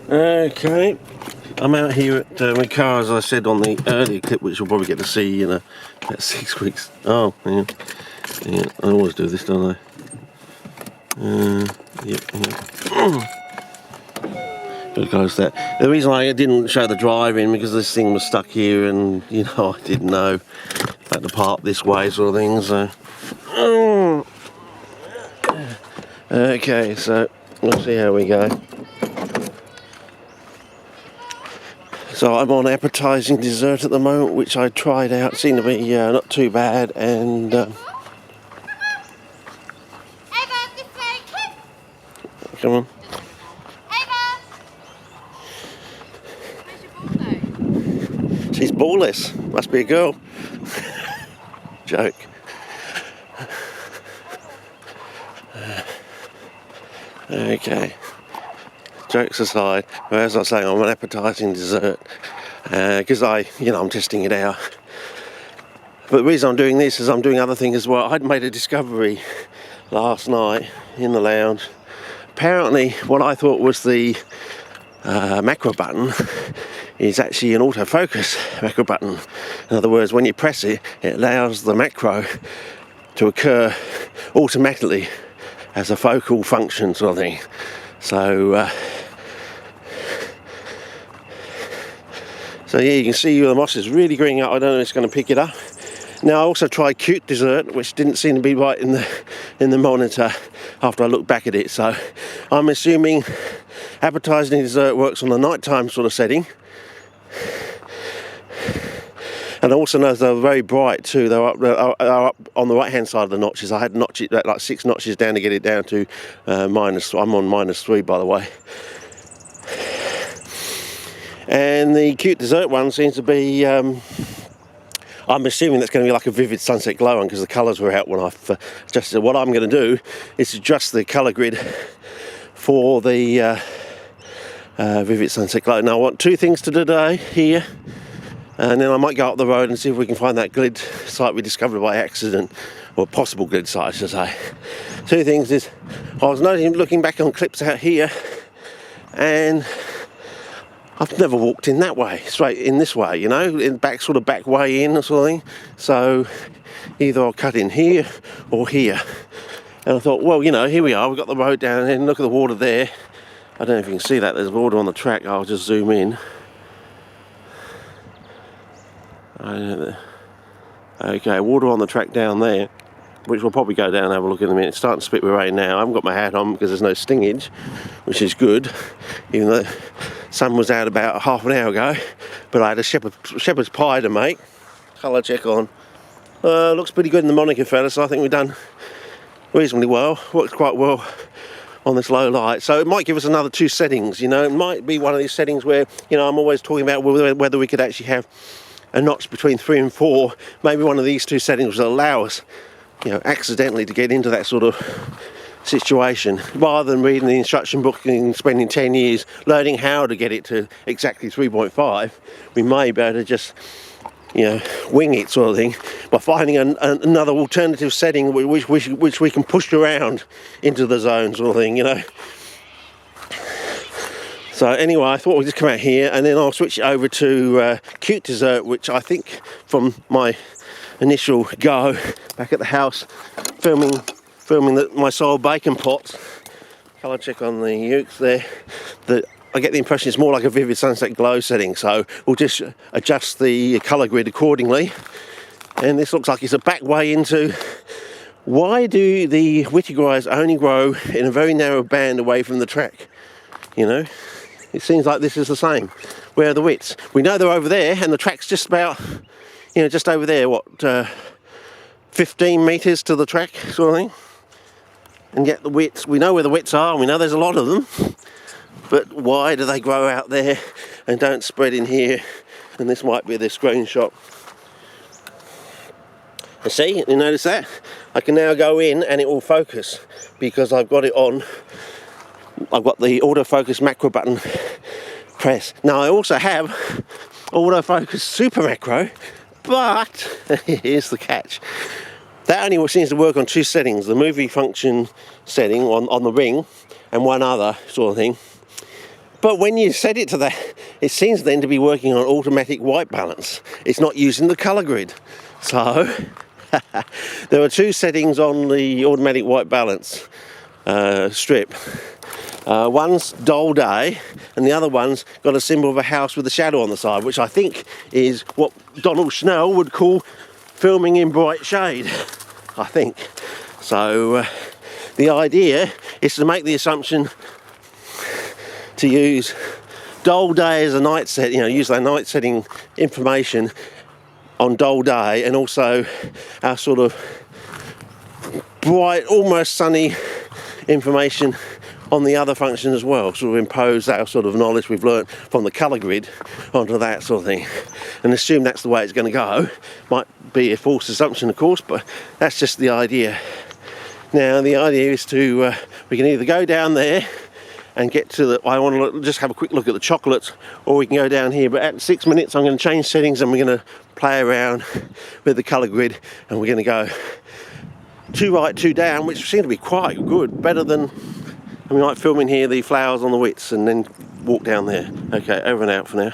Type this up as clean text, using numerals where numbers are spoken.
Okay, I'm out here at Minkarra, as I said on the earlier clip, which you'll probably get to see in about 6 weeks. Oh, yeah, I always do this, don't I? Yep. There goes that. The reason I didn't show the drive-in because this thing was stuck here, and I didn't know about the park this way, sort of thing. So, okay, so we'll see how we go. So I'm on appetising dessert at the moment, which I tried out. Seemed to be not too bad, and come on. She's ballless. Must be a girl. Joke. Okay. Jokes aside, as I was saying, I'm on appetising dessert because I'm testing it out. But the reason I'm doing this is I'm doing other things as well. I'd made a discovery last night in the lounge. Apparently, what I thought was the macro button is actually an autofocus macro button. In other words, when you press it, it allows the macro to occur automatically as a focal function sort of thing. So yeah, you can see the moss is really greening up. I don't know if it's going to pick it up. Now I also tried cute dessert, which didn't seem to be right in the monitor after I looked back at it. So I'm assuming appetising dessert works on the nighttime sort of setting. And I also know they're very bright too. They're up on the right hand side of the notches. I had notch it like 6 notches down to get it down to minus. I'm on -3, by the way. And the cute dessert one seems to be, I'm assuming that's going to be like a vivid sunset glow one because the colours were out when I've adjusted it. What I'm going to do is adjust the colour grid for the vivid sunset glow. Now I want 2 things to do today here, and then I might go up the road and see if we can find that glid site we discovered by accident, or possible glid site I should say. 2 things is, I was noticing, looking back on clips out here, and I've never walked in that way, straight in this way, in sort of back way in or something. So either I'll cut in here or here. And I thought, well, here we are, we've got the road down there, and look at the water there. I don't know if you can see that, there's water on the track. I'll just zoom in. Okay, water on the track down there, which we'll probably go down and have a look in a minute. It's starting to spit with rain now. I haven't got my hat on because there's no stingage, which is good, even though the sun was out about half an hour ago. But I had a shepherd's pie to make. Colour check on. Looks pretty good in the Monica fella, so I think we've done reasonably well. Works quite well on this low light. So it might give us another 2 settings, It might be one of these settings where, I'm always talking about whether we could actually have a notch between 3 and 4. Maybe one of these 2 settings will allow us, accidentally to get into that sort of situation, rather than reading the instruction book and spending 10 years learning how to get it to exactly 3.5. We may be able to just, wing it sort of thing by finding another alternative setting which we can push around into the zone sort of thing, So anyway, I thought we'd just come out here, and then I'll switch it over to cute dessert, which I think from my initial go back at the house filming my soil bacon pots. Colour check on the ukes there. That I get the impression it's more like a vivid sunset glow setting, so we'll just adjust the colour grid accordingly. And this looks like it's a back way into, why do the wittigrys only grow in a very narrow band away from the track? It seems like this is the same. Where are the wits? We know they're over there, and the track's just about, just over there, 15 metres to the track sort of thing. And yet the wits, we know where the wits are, and we know there's a lot of them. But why do they grow out there and don't spread in here? And this might be the screenshot. You see, you notice that? I can now go in and it will focus because I've got it on. I've got the autofocus macro button pressed. Now I also have autofocus super macro, but here's the catch. That only seems to work on 2 settings, the movie function setting on the ring and one other sort of thing. But when you set it to that, it seems then to be working on automatic white balance. It's not using the colour grid. So there are two settings on the automatic white balance strip. One's dull day and the other one's got a symbol of a house with a shadow on the side, which I think is what Donald Snell would call filming in bright shade, I think. So the idea is to make the assumption to use dull day as a night set, use that night setting information on dull day, and also our sort of bright, almost sunny information on the other function as well, sort of impose our sort of knowledge we've learnt from the colour grid onto that sort of thing, and assume that's the way it's going to go. Might be a false assumption, of course, but that's just the idea. Now the idea is to, we can either go down there and get to the, I want to just have a quick look at the chocolates, or we can go down here, but at 6 minutes I'm going to change settings and we're going to play around with the colour grid, and we're going to go 2 right, 2 down, which seem to be quite good, better than, we might film in here the flowers on the wits and then walk down there. Okay, over and out for now.